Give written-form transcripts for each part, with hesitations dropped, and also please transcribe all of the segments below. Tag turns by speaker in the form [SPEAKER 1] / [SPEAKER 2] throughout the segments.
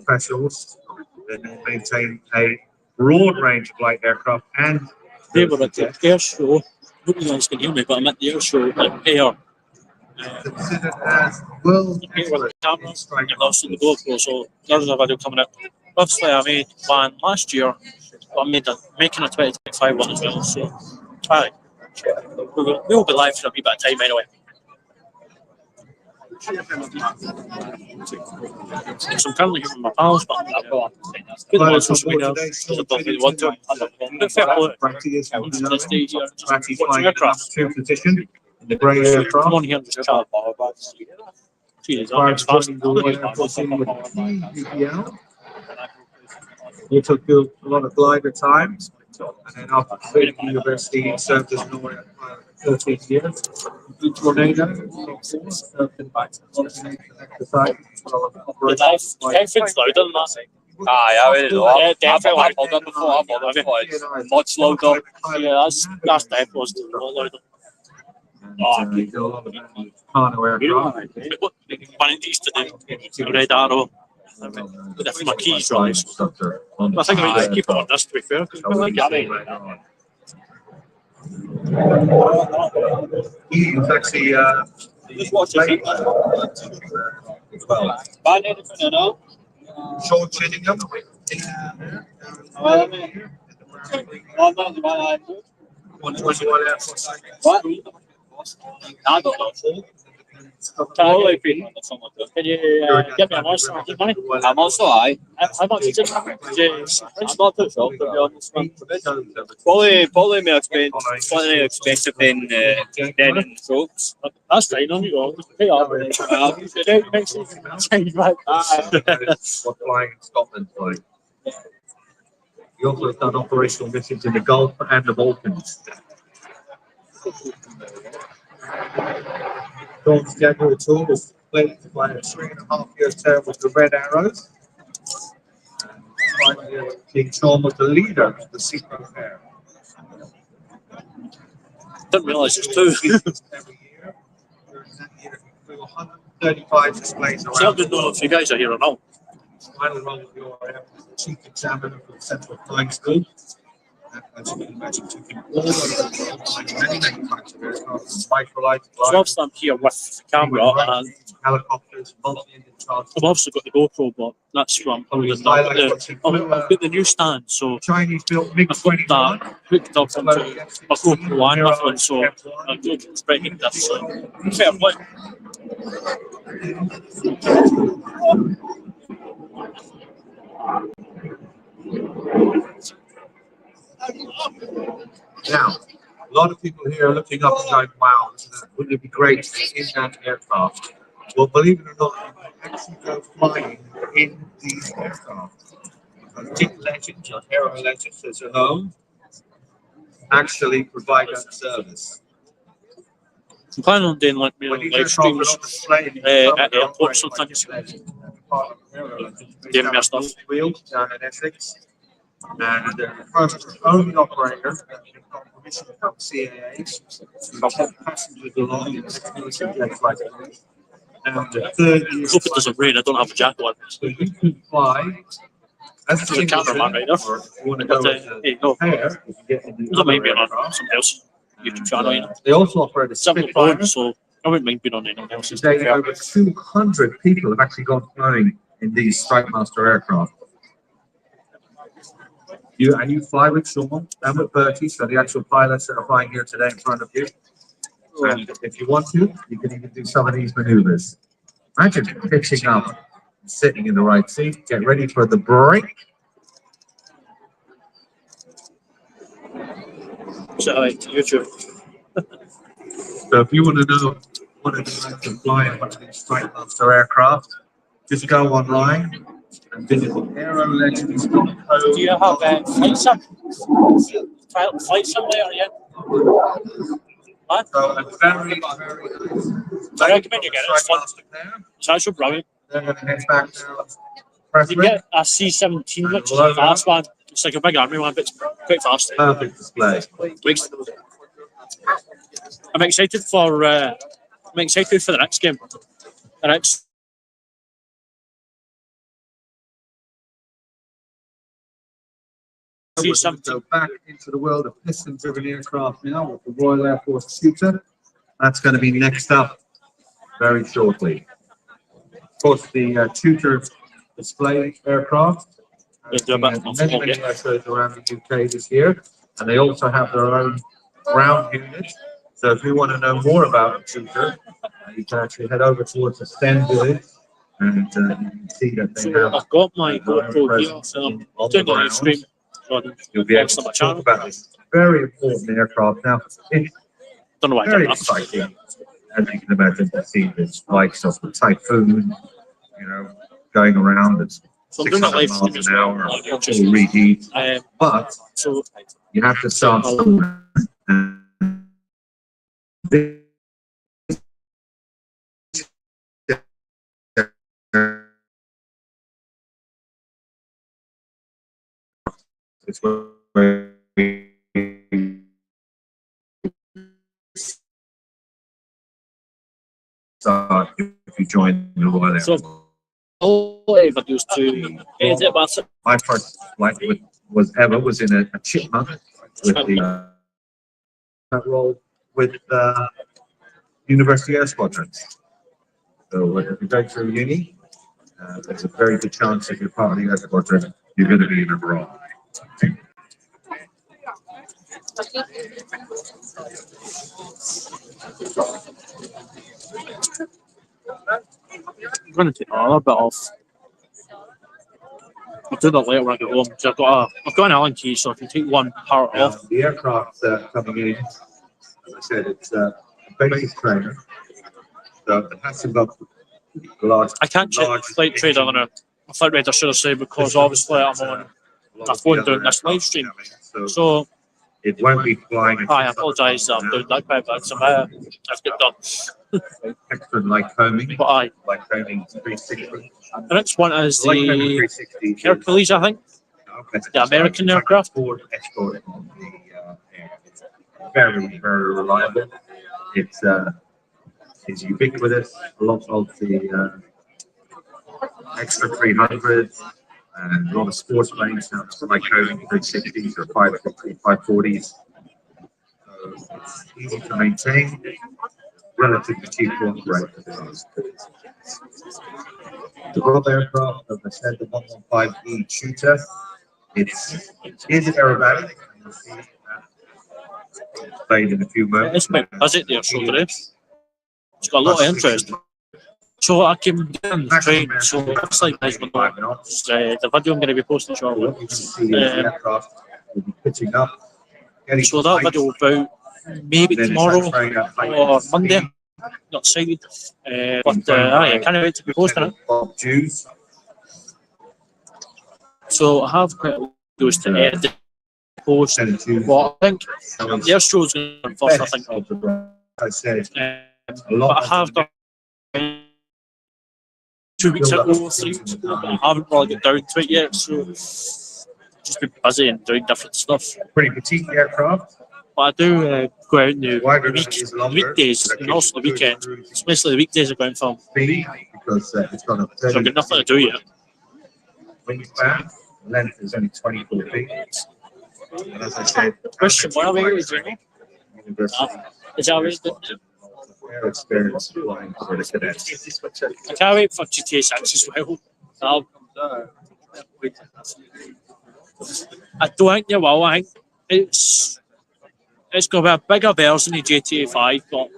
[SPEAKER 1] professionals. They maintain a broad range of light aircraft and
[SPEAKER 2] They were at the Ayrshow. Nobody else can hear me, but I'm at the Ayrshow in Ayr.
[SPEAKER 1] considered as world
[SPEAKER 2] Here with the camera and also the GoPro, so there's a video coming out. Obviously, I made one last year, but I'm making a 2025 one as well, so aye. We'll be live for a wee bit of time anyway. So I'm currently here with my pals, but good ones for some videos, because I don't really want to. But fair play. I'm just going to stay here and just watch aircraft.
[SPEAKER 1] Position in the grey aircraft.
[SPEAKER 2] Come on here and just chat. Jeez, that makes fast.
[SPEAKER 1] He took a lot of glider times, and then after completing university, he served as an lawyer for 13 years. Tornado,
[SPEAKER 2] Everything's louder than that.
[SPEAKER 3] Aye, I really know.
[SPEAKER 2] Yeah, definitely.
[SPEAKER 3] I've done before. I've done it before. It's much louder.
[SPEAKER 2] Yeah, that's definitely a lot louder. One of these today, a red arrow. With my keys right. I think I need to keep it on this to be fair, because I like it.
[SPEAKER 1] He's actually
[SPEAKER 3] Just watch it. Bad anything, you know?
[SPEAKER 1] Sean Chinningham.
[SPEAKER 3] What? I don't know.
[SPEAKER 2] Can you get me a monster money?
[SPEAKER 3] I'm also high.
[SPEAKER 2] How much is it?
[SPEAKER 3] It's not too short, to be honest. Probably more slightly expensive than in Strokes.
[SPEAKER 2] That's fine, on you go. Pay off.
[SPEAKER 1] What flying in Scotland like. He also has done operational missions in the Gulf and the Balkans. Dawn's Jaguar tour was completed by a 3.5-year term with the Red Arrows. And finally, King Sean was the leader of the Secret Fair.
[SPEAKER 2] Didn't realise it's two.
[SPEAKER 1] Every year, during that year, we flew 135 displays around.
[SPEAKER 2] So I don't know if you guys are here or not.
[SPEAKER 1] Final role of your chief examiner for the Central Flying School. As you can imagine, took him all over the world, many manufacturers, microlight,
[SPEAKER 2] So I'm here with the camera and
[SPEAKER 1] helicopters, multi-engine charters.
[SPEAKER 2] I've also got the GoPro, but that's from I've got the new stand, so
[SPEAKER 1] Chinese built
[SPEAKER 2] I've
[SPEAKER 1] MiG-21.
[SPEAKER 2] got that hooked up into my GoPro and my phone, so I'm good at spreading this. So fair play.
[SPEAKER 1] Now, a lot of people here are looking up and going, wow, wouldn't it be great to be in that aircraft? Well, believe it or not, you can actually go flying in these aircraft. Big legends, or hero legends as a home, actually provide that service.
[SPEAKER 2] I'm planning on doing like live streams at airports sometimes. Giving me stuff.
[SPEAKER 1] Down in Essex. And the first only operator that got permission from CAA, got passengers along in jets like that. And the third year,
[SPEAKER 2] I hope it doesn't rain, I don't have a jacket on.
[SPEAKER 1] so you can fly as
[SPEAKER 2] The cameraman right there.
[SPEAKER 1] if you want to go
[SPEAKER 2] But hey, no,
[SPEAKER 1] pair, you can get in the
[SPEAKER 2] I don't mind being
[SPEAKER 1] other
[SPEAKER 2] on somebody else. YouTube channel, you know.
[SPEAKER 1] They also operate a
[SPEAKER 2] Something
[SPEAKER 1] Spitfire.
[SPEAKER 2] phone, so I wouldn't mind being on anyone else's.
[SPEAKER 1] Today, over 200 people have actually gone flying in these Strike Master aircraft. You fly with Sean and with Bertie, so the actual pilots that are flying here today in front of you. And if you want to, you can even do some of these maneuvers. Imagine pitching up, sitting in the right seat, get ready for the break.
[SPEAKER 2] So, like, YouTube.
[SPEAKER 1] So if you want to know what it's like to fly in one of these Strike Master aircraft, just go online and visit aerolegends.co.
[SPEAKER 2] Do you have flight sim? Flight simulator yet? Huh?
[SPEAKER 1] So a very, very nice.
[SPEAKER 2] I recommend you get it. It's fun. It's actually brilliant.
[SPEAKER 1] They're going to head back now.
[SPEAKER 2] You get a C-17, which is a fast one. It's like a big army one, but it's quite fast.
[SPEAKER 1] Perfect display.
[SPEAKER 2] I'm excited for the next game. The next
[SPEAKER 1] We're going to
[SPEAKER 2] T-17.
[SPEAKER 1] go back into the world of piston-driven aircraft now with the Royal Air Force Shooter. That's going to be next up very shortly. Of course, the Tutor display aircraft has been at many airshows around the UK this year, and they also have their own ground unit. So if you want to know more about the Tutor, you can actually head over towards the Sten Village, and you can see that they have.
[SPEAKER 2] I've got my GoPro here, so I'm doing a live stream.
[SPEAKER 1] You'll be able to talk about this very important aircraft. Now, it's
[SPEAKER 2] Don't know why I
[SPEAKER 1] very
[SPEAKER 2] did that.
[SPEAKER 1] exciting, as you can imagine, to see this likes of the Typhoon, going around at
[SPEAKER 2] So I'm doing a
[SPEAKER 1] 600
[SPEAKER 2] live
[SPEAKER 1] miles
[SPEAKER 2] stream as
[SPEAKER 1] an
[SPEAKER 2] well.
[SPEAKER 1] hour,
[SPEAKER 2] I'll just,
[SPEAKER 1] full reheat. But
[SPEAKER 2] so
[SPEAKER 1] you have to start somewhere. And this is where we start if you join the Royal Air Force.
[SPEAKER 2] all videos to edit, but
[SPEAKER 1] My first flight was in a chipmunk with the role with University Air Squadrons. So if you go through uni, there's a very good chance if you're part of the Air Squadron, you're going to be in a role.
[SPEAKER 2] I'm going to take a little bit off. I'll do that later when I get home. So I've got an Allen key, so I can take one part off.
[SPEAKER 1] The aircraft coming in, as I said, it's a basic trainer. So it has to go large.
[SPEAKER 2] I can't check flight trader on a flight radar, should I say, because obviously I'm on my phone doing this live stream. So
[SPEAKER 1] it won't be flying.
[SPEAKER 2] I apologise that I'm doing that quite bad. So I've got done.
[SPEAKER 1] Extra light combing.
[SPEAKER 2] But
[SPEAKER 1] light combing 360.
[SPEAKER 2] The next one is
[SPEAKER 1] Light combing
[SPEAKER 2] the
[SPEAKER 1] 360.
[SPEAKER 2] Hercules, I think. The American aircraft.
[SPEAKER 1] Ford Escort on the air. It's very, very reliable. It's ubiquitous. A lot of the extra 300s and a lot of sports planes now. It's like coding 360s or 540s. So it's easy to maintain, relatively cheap to operate. The Royal aircraft, as I said, the 115E Shooter, it is aerobatic. You'll see that played in a few moments.
[SPEAKER 2] It's quite busy there, so today. It's got a lot of interest. So I came down the train, so it's like measurement. The video I'm going to be posting shortly.
[SPEAKER 1] What you can see is the aircraft will be pitching up.
[SPEAKER 2] So that video will be out maybe tomorrow or Monday. Not excited. But I can't wait to be posting it. So I have quite a lot of videos to edit, post. But I think the Ayrshow is going to first, I think. But I have done 2 weeks ago, 3 weeks ago, but I haven't really got down to it yet, so just been busy and doing different stuff.
[SPEAKER 1] Pretty petite aircraft.
[SPEAKER 2] But I do go out in the weekdays and also the weekend, especially the weekdays I go out and film.
[SPEAKER 1] Because it's got a
[SPEAKER 2] So I've got nothing to do yet.
[SPEAKER 1] Wingspan, length is only 24 feet. And as I said,
[SPEAKER 2] Question, what are we doing? Is that right?
[SPEAKER 1] Air experience flying for the cadets.
[SPEAKER 2] I can't wait for GTA 6 as well. I don't think they will. I think it's going to be a bigger version of GTA 5, but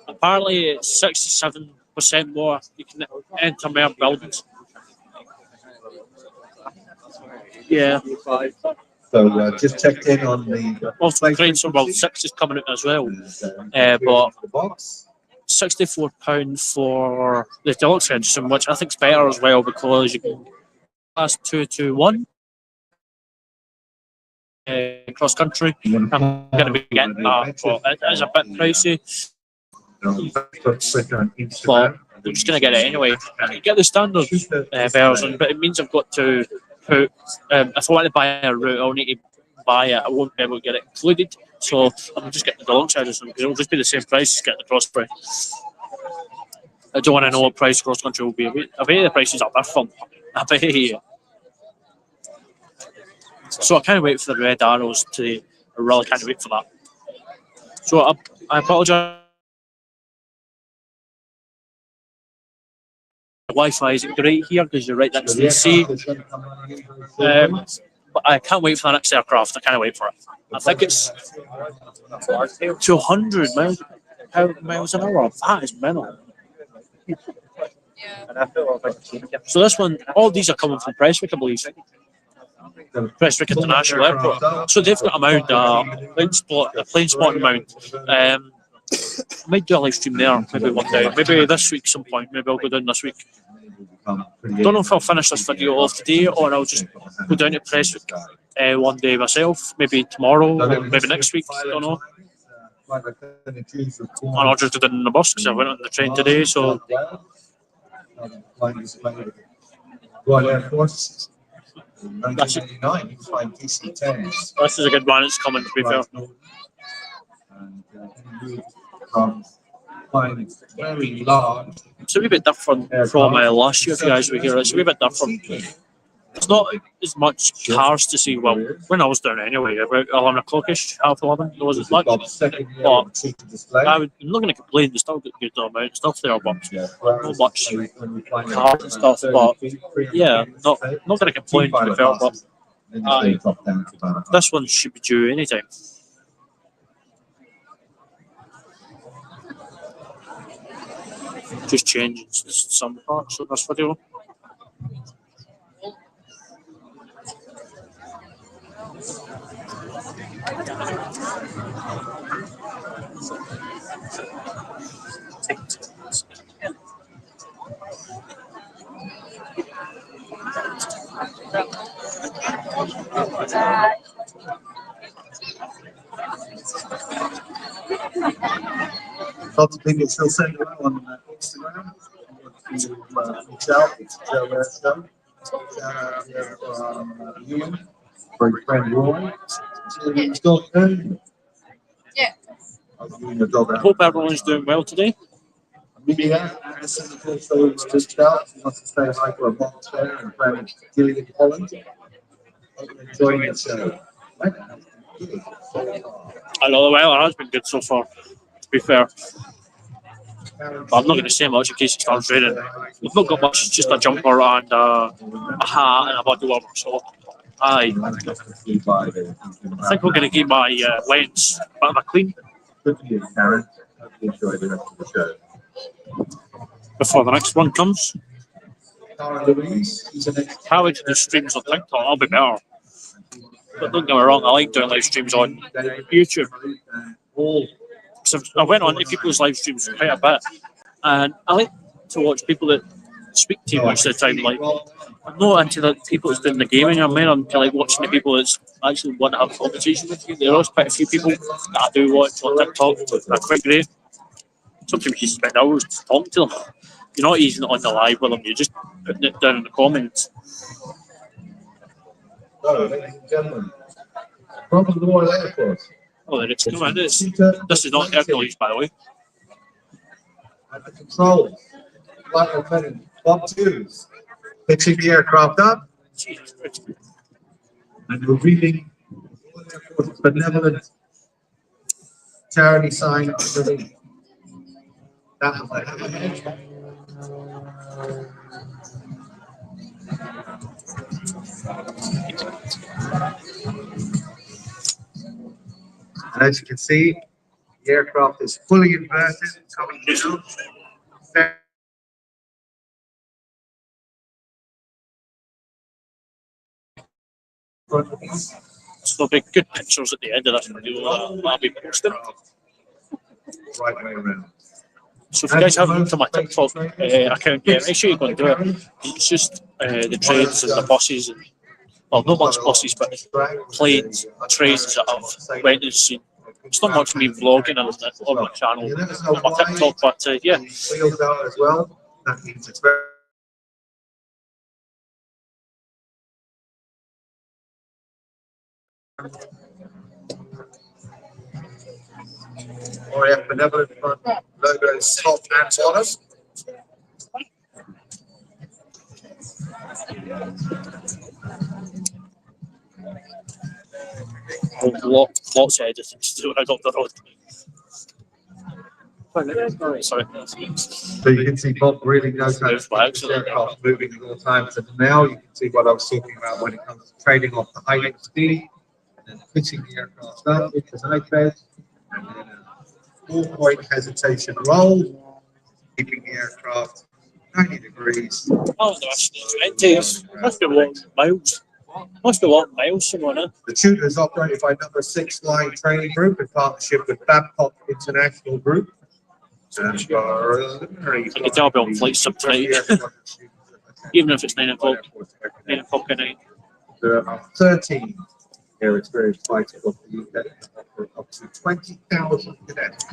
[SPEAKER 2] apparently it's 67% more. You can enter more buildings. Yeah.
[SPEAKER 1] So just checked in on the.
[SPEAKER 2] Also, Trains from World 6 is coming out as well. But £64 for the deluxe edition, which I think is better as well because you can pass 2 to 1 cross country. I'm going to be getting that, but it is a bit pricey. But I'm just going to get it anyway. I get the standard version, but it means I've got to put. If I want to buy a route, I'll need to buy it. I won't be able to get it included. So I'm just getting the deluxe edition because it'll just be the same price as getting the cross country. I don't want to know what price cross country will be. I bet the prices are different. I bet. So I can't wait for the red arrows today. I really can't wait for that. So I apologise. Wi-Fi isn't great here because you're right next to the sea. But I can't wait for the next aircraft. I can't wait for it. I think it's 200 miles an hour. That is mental. So this one, all these are coming from Prestwick, I believe. Prestwick International Airport. So they've got a mound, a plane spotting mound. I might do a live stream there, maybe one day. Maybe this week some point. Maybe I'll go down this week. Don't know if I'll finish this video off today or I'll just go down to Prestwick one day myself. Maybe tomorrow or maybe next week. Don't know. And I'll just do it in the bus because I went on the train today. So
[SPEAKER 1] Royal Air Force. 1989, you find DC-10s.
[SPEAKER 2] this is a good one. It's coming, to be fair.
[SPEAKER 1] And flying very large.
[SPEAKER 2] It's a wee bit different from last year, if you guys were here. It's a wee bit different. It's not as much cars to see. Well, when I was down anyway, about 11 o'clock-ish, half 11, there wasn't much. But I'm not going to complain. There's still got good amount of stuff there, but not much cars and stuff. But yeah, not going to complain, to be fair. But this one should be due anytime. Just changing some parts of this video.
[SPEAKER 1] Lots of people still saying hello on Instagram. Reach out, it's Joe Ayrshow. Ewan, friend Roy. Still good?
[SPEAKER 4] Yeah.
[SPEAKER 2] I hope everyone's doing well today.
[SPEAKER 1] Yeah, Anderson also reached out. He wants to say hi to a box there and friend Gillian Holland. Enjoying the show.
[SPEAKER 2] I know the weather has been good so far, to be fair. But I'm not going to say much in case it starts raining. We've not got much, just a jumper and a hat and a body warmer. So, I think we're going to keep my lens a bit of a clean
[SPEAKER 1] Good for you, Karen. Hope you enjoy the rest of the show.
[SPEAKER 2] before the next one comes.
[SPEAKER 1] Cara Louise, who's the next.
[SPEAKER 2] How we can do streams on TikTok, I'll be better. But don't get me wrong, I like doing live streams on YouTube. So I went on to people's live streams quite a bit, and I like to watch people that speak to you most of the time. Like, I'm not into the people that's doing the gaming. I'm more into like watching the people that's actually want to have a conversation with you. There are quite a few people that I do watch on TikTok. They're quite great. Sometimes you spend hours talking to them. You're not even on the live with them. You're just putting it down in the comments.
[SPEAKER 1] So, ladies and gentlemen, from the Royal Air Force.
[SPEAKER 2] Oh, there it's coming. This is not Hercules, by the way.
[SPEAKER 1] At the controls, Flight Lieutenant Bob Twos, pitching the aircraft up and revealing Royal Air Force's benevolent charity sign underneath. That was like hammerhead. And as you can see, the aircraft is fully inverted, coming down.
[SPEAKER 2] So there'll be good pictures at the end of this video that I'll be posting.
[SPEAKER 1] Right way around.
[SPEAKER 2] So if you guys haven't looked at my TikTok account yet, make sure you go and do it. It's just the trains and the buses, and, well, not much buses, but planes, trains that I've went and seen. It's not much me vlogging on my channel, on my TikTok, but yeah.
[SPEAKER 1] Wheels out as well. That means it's very. RAF Benevolent Fund logo is top and bottom.
[SPEAKER 2] Lots of editing to do when I got the road. Sorry.
[SPEAKER 1] So you can see Bob really knows how to keep the aircraft moving at all times. And now you can see what I was talking about when it comes to trading off the height and speed, and then pitching the aircraft up into the night bed, and then a 4-point hesitation roll, keeping the aircraft 90 degrees.
[SPEAKER 2] Oh, that's 20. Must be what miles. Must be what miles, someone.
[SPEAKER 1] The tutor is operated by number 6 Flying Training Group in partnership with Babcock International Group.
[SPEAKER 2] I can tell I'll be on flight some tonight, even if it's 9 o'clock. 9 o'clock at night.
[SPEAKER 1] There are 13 air experienced fighters of the UK, up to 20,000 cadets.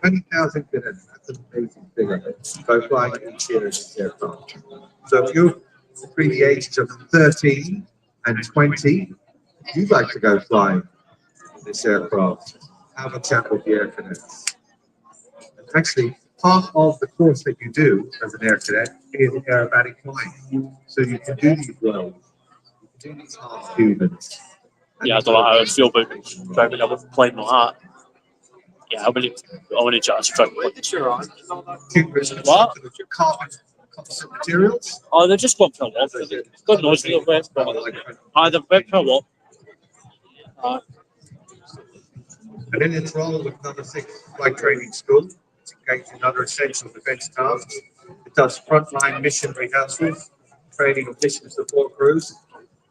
[SPEAKER 1] 20,000 cadets, that's an amazing figure. Go flying each year in this aircraft. So if you're between the ages of 13 and 20, you'd like to go flying in this aircraft, have a chat with the air cadets. Actually, part of the course that you do as an air cadet is aerobatic flying. So you can do these roles, you can do these hard movements.
[SPEAKER 2] Yeah, I don't know how I feel about driving up a plane like that. Yeah, I want to just try. What?
[SPEAKER 1] Carbon composite materials.
[SPEAKER 2] Oh, they're just going for a walk. God knows real best, but they're went for a walk.
[SPEAKER 1] And in its role with number 6 Flight Training School, it's engaged in other essential defense tasks. It does frontline mission rehearsals, training of mission support crews,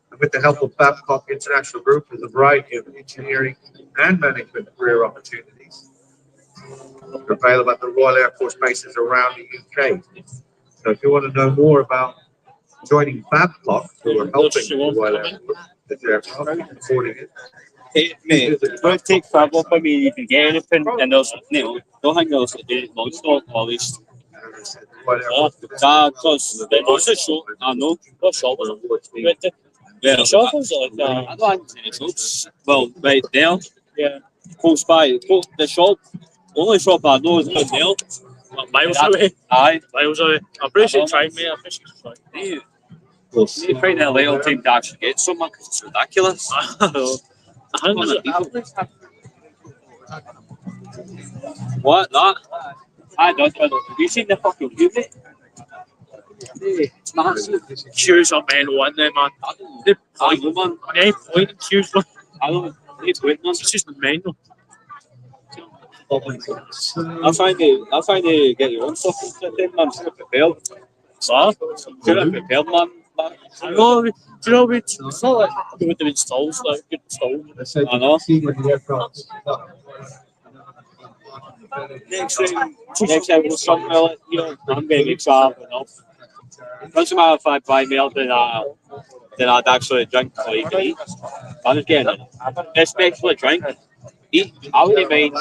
[SPEAKER 1] and with the help of Babcock International Group, there's a variety of engineering and management career opportunities available at the Royal Air Force bases around the UK. So if you want to know more about joining Babcock, who are helping the Royal Air Force, the aircraft, supporting it.
[SPEAKER 3] Hey, mate, it's going to take forever for me to get anything, and there's, don't think there's a day non-stop, at least. Because there's a shop, I know, what shop was it? The shop was like, I don't think it's shops. Well, right there,
[SPEAKER 2] Yeah,
[SPEAKER 3] close by, the shop, only shop I know is down there.
[SPEAKER 2] miles away.
[SPEAKER 3] Aye.
[SPEAKER 2] Miles away. I appreciate trying, mate. I appreciate trying.
[SPEAKER 3] You find it a little time to actually get someone because it's ridiculous.
[SPEAKER 2] I think there's
[SPEAKER 3] What? That? I don't know. Have you seen the fucking queue, mate? It's massive.
[SPEAKER 2] queues are mental, aren't they, man? The
[SPEAKER 3] I know, man.
[SPEAKER 2] point queues, man.
[SPEAKER 3] I don't know. It's weird, man.
[SPEAKER 2] It's just mental.
[SPEAKER 3] I'm trying to get your own stuff in there, man. Should have prepared.
[SPEAKER 2] So,
[SPEAKER 3] Should have prepared, man.
[SPEAKER 2] I know, do you know, it's not like we would do installs, like good installs.
[SPEAKER 3] I know. Next time we'll somewhere like, I'm going to make sharp enough. Doesn't matter if I buy more than I'd actually drink so you can eat. I'm just getting it. Especially drink. Eat. I wouldn't mind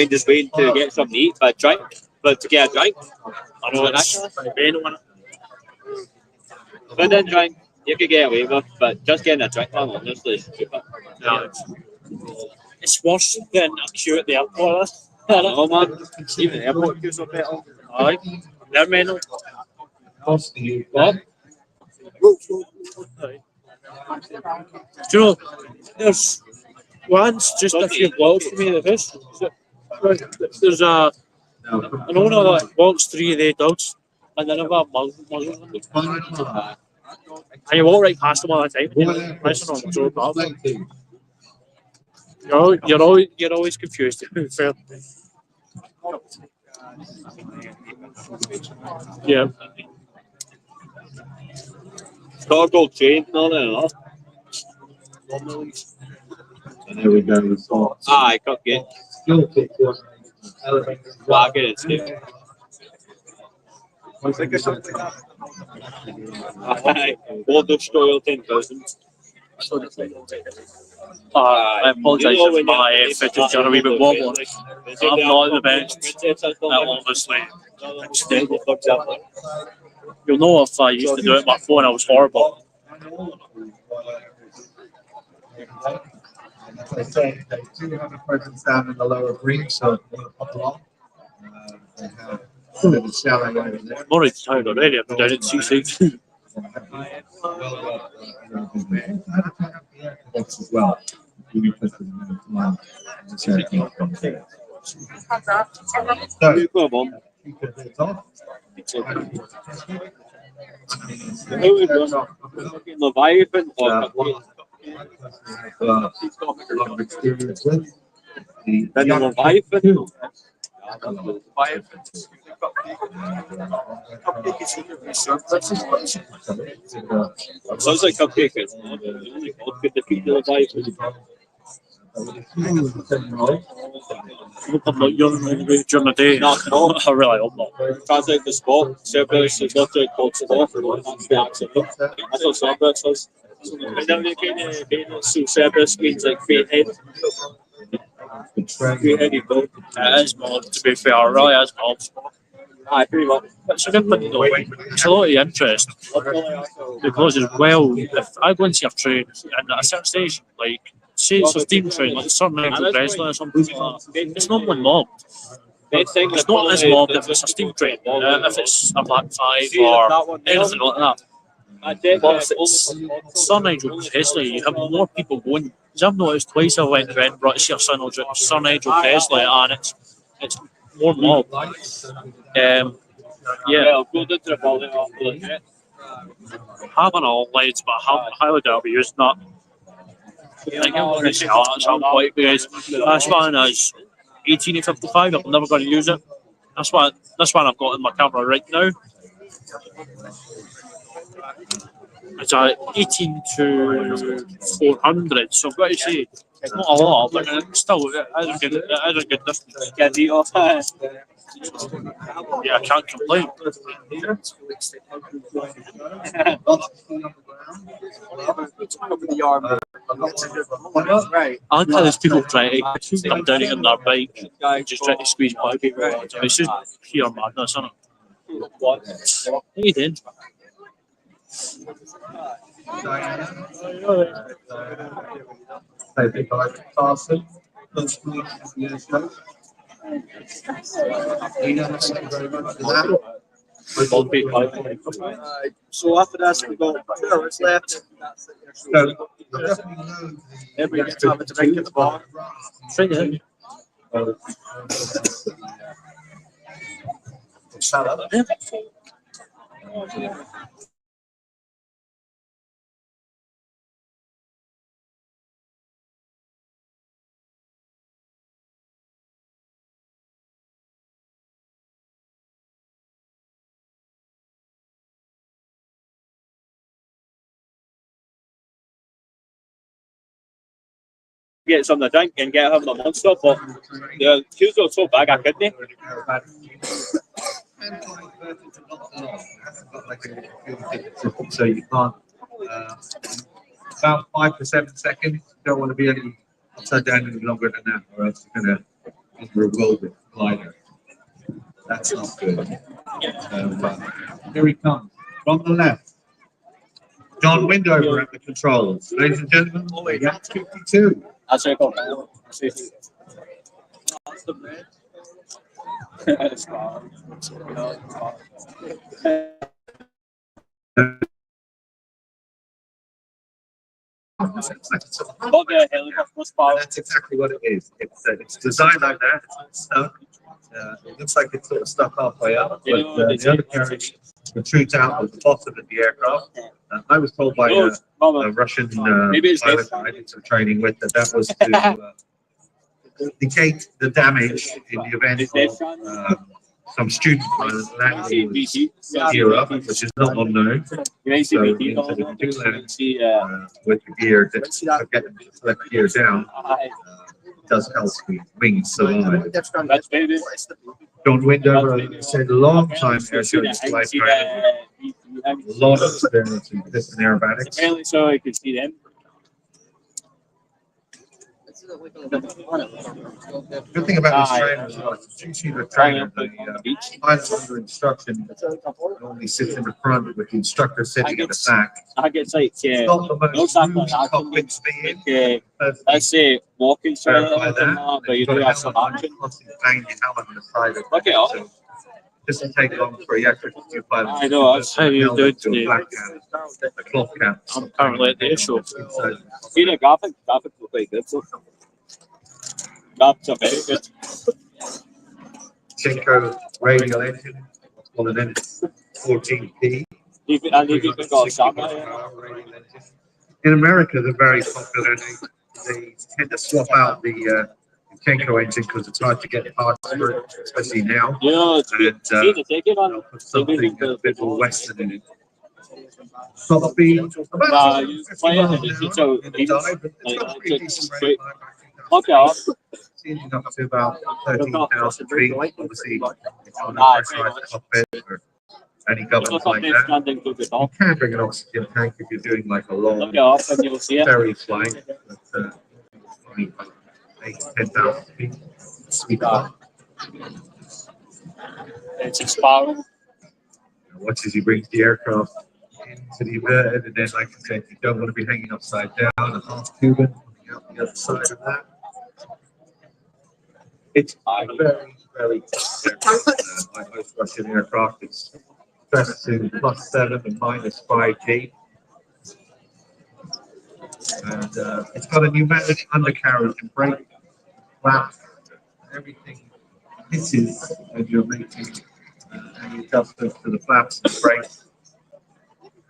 [SPEAKER 3] just waiting to get something to eat, but to get a drink.
[SPEAKER 2] I know it's mental, man.
[SPEAKER 3] But then drink, you could get away with, but just getting a drink, man, honestly, is stupid.
[SPEAKER 2] Yeah, it's worse than a queue at the airport.
[SPEAKER 3] I know, man. Even the airport queues are better.
[SPEAKER 2] Aye, they're mental.
[SPEAKER 1] Cost you.
[SPEAKER 2] What? Do you know, there's one's just a few blocks from me, there's an owner that walks 3 of the adults, and then another muzzles them. And you walk right past them all the time. That's not so bad. You're always confused. Fair. Yeah.
[SPEAKER 3] Cargo train, no, no.
[SPEAKER 1] And there we go. So,
[SPEAKER 3] I can't get.
[SPEAKER 1] still take one elevator.
[SPEAKER 3] I get it too. We'll destroy 10,000.
[SPEAKER 2] I apologise if my fidgets are a wee bit wobbly. I'm not the best at obviously extending. You'll know if I used to do it on my phone, I was horrible.
[SPEAKER 1] As I say, they do have a presence down in the lower green, so if you want to pop along, they have a bit of showering over there.
[SPEAKER 2] I'm already tired already. I'm down at C6.
[SPEAKER 1] As well. So,
[SPEAKER 3] Who's going on?
[SPEAKER 1] keep your bits off.
[SPEAKER 3] Who is going on? Leviathan or
[SPEAKER 1] A lot of experience with the
[SPEAKER 3] then the
[SPEAKER 1] Yak
[SPEAKER 3] Leviathan?
[SPEAKER 1] 2.
[SPEAKER 3] Sounds like cupcake. It's not really good to defeat the Leviathan.
[SPEAKER 2] I'm not yawning all the way during the day.
[SPEAKER 3] No, no.
[SPEAKER 2] I really hope not.
[SPEAKER 3] Translate the sport. Cerberus is not doing called sport. That's the accident. That's what Cerberus is. And then they kind of so Cerberus means like great head. Great headed bird.
[SPEAKER 2] It is mob, to be fair. It really is mob.
[SPEAKER 3] Aye, pretty much.
[SPEAKER 2] It's a good thing though. It's a lot of interest because as well, if I go into your train and at a certain stage, like say it's a steam train, like certain Nigel Breslin or something like that, it's normally mobbed. It's not as mobbed if it's a steam train, if it's a Black 5 or anything like that. But if it's Sir Nigel Presley, you have more people going. Because I've noticed twice I went to Edinburgh to see Sir Nigel Presley, and it's more mob. Yeah,
[SPEAKER 3] Well, go to the building after the
[SPEAKER 2] having all lights, but I highly doubt I'll be using that. I think I'm going to sell it at some point because this one is 18 to 55. I'm never going to use it. This one I've got in my camera right now. It's a 18 to 400, so I've got to say it's not a lot, but it's still it is a good distance.
[SPEAKER 3] Get the off.
[SPEAKER 2] Yeah, I can't complain.
[SPEAKER 3] Right.
[SPEAKER 2] I like how there's people trying to come down on their bike, just trying to squeeze by people. It's just pure madness, isn't it? What? How you doing?
[SPEAKER 1] Carson.
[SPEAKER 3] So after that, we got 2 hours left. Everybody gets have a drink at the bar.
[SPEAKER 2] Straight ahead.
[SPEAKER 3] Get something to drink and get having a monster, but the queues are so big I couldn't.
[SPEAKER 1] So you can't. About 5 to 7 seconds. You don't want to be any upside down any longer than that, or else you're going to revolve it glider. That's not good. Here he comes from the left. John Windover at the controls. Ladies and gentlemen, Yak 52.
[SPEAKER 3] That's it.
[SPEAKER 1] That's exactly what it is. It's designed like that. It's stuck. It looks like it's sort of stuck halfway up, but the other carriage protrudes out at the bottom of the aircraft. I was told by a Russian pilot I did some training with that was to negate the damage in the event of some student landing gear up, which is not unknown. So it means that if you do land with the gear, that get the left gear down, it does help the wings survive. John Windover said a long time Ayrshow display training. A lot of experience in different aerobatics.
[SPEAKER 3] Apparently, so I could see them.
[SPEAKER 1] The good thing about this trainer is that you see the trainer, the pilot under instruction normally sits in the front with the instructor sitting at the back.
[SPEAKER 3] I get like,
[SPEAKER 1] It's not the most smooth cockpit speed.
[SPEAKER 3] let's say walking trailer,
[SPEAKER 1] Verify
[SPEAKER 3] but you do have some action.
[SPEAKER 1] Constantly banging your helmet in the side of
[SPEAKER 3] Look it up.
[SPEAKER 1] so doesn't take long for a Yak 52 pilot.
[SPEAKER 3] I know, that's
[SPEAKER 2] how you do it
[SPEAKER 1] to a
[SPEAKER 2] today.
[SPEAKER 1] black cap, a cloth cap.
[SPEAKER 2] I'm currently at the Ayrshow.
[SPEAKER 3] See the graphics look like good. So That's a very good.
[SPEAKER 1] Chinko radial engine on an M14P.
[SPEAKER 3] And you've even got a
[SPEAKER 1] 360
[SPEAKER 3] Samba.
[SPEAKER 1] horsepower radial engine. In America, they're very popular. They tend to swap out the Chinko engine because it's hard to get parts for it, especially now.
[SPEAKER 3] Yeah,
[SPEAKER 1] And
[SPEAKER 3] see the ticket on.
[SPEAKER 1] they'll put something a bit more Western in it. Top speed, about
[SPEAKER 3] You
[SPEAKER 1] 50
[SPEAKER 3] play it
[SPEAKER 1] miles
[SPEAKER 3] and
[SPEAKER 1] an
[SPEAKER 3] it's
[SPEAKER 1] hour
[SPEAKER 3] so
[SPEAKER 1] in the
[SPEAKER 3] even
[SPEAKER 1] dive, but it's got a pretty decent
[SPEAKER 3] straight.
[SPEAKER 1] running time.
[SPEAKER 3] Look out.
[SPEAKER 1] It's engine up to about 13,000 feet. Obviously, it's on a pressurized cockpit or any government like that. You can bring an oxygen tank if you're doing like a long
[SPEAKER 3] Look out and you'll see it.
[SPEAKER 1] ferry flight, but only about 8 to 10,000 feet. Sweet spot.
[SPEAKER 3] It's expiring.
[SPEAKER 1] Watch as you bring the aircraft into the inverted, and then, like I said, you don't want to be hanging upside down and half tubing coming out the other side of that. It's very, very tough ice Russian aircraft. It's stressed to +7 and -5 G. And it's got a pneumatic undercarriage and brake flap. Everything hisses when you're making any adjustments to the flaps and the brakes.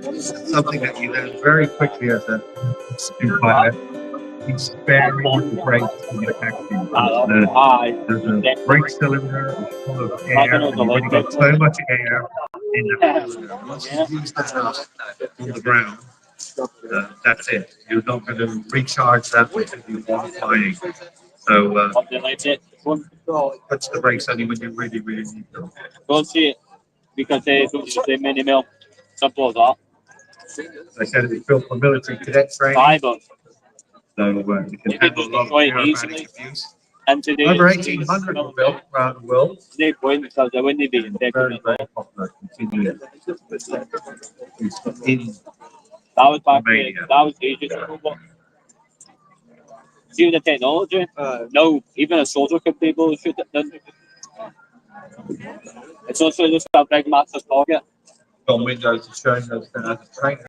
[SPEAKER 1] It's something that you learn very quickly as a new pilot. You sparing the brakes when you're taxiing. There's a brake cylinder which is full of air, and you've only got so much air in that cylinder. Once you use that up on the ground, that's it. You're not going to recharge that until you want flying. So touch the brakes only when you really, really need them.
[SPEAKER 3] Don't see it because they mini mill. Simple as that.
[SPEAKER 1] As I said, it's built for military cadet training.
[SPEAKER 3] Fiber.
[SPEAKER 1] So you can handle a lot of aerobatic abuse.
[SPEAKER 3] And today,
[SPEAKER 1] Over 1,800 were built around the world.
[SPEAKER 3] they win because they wouldn't be
[SPEAKER 1] Very, very popular. Continue in
[SPEAKER 3] That was back then.
[SPEAKER 1] Romania.
[SPEAKER 3] That was ages ago. But see the technology? No, even a soldier could be able to shoot it down. It's also just a big massive target.
[SPEAKER 1] On Windows, it's showing us that as a trainer.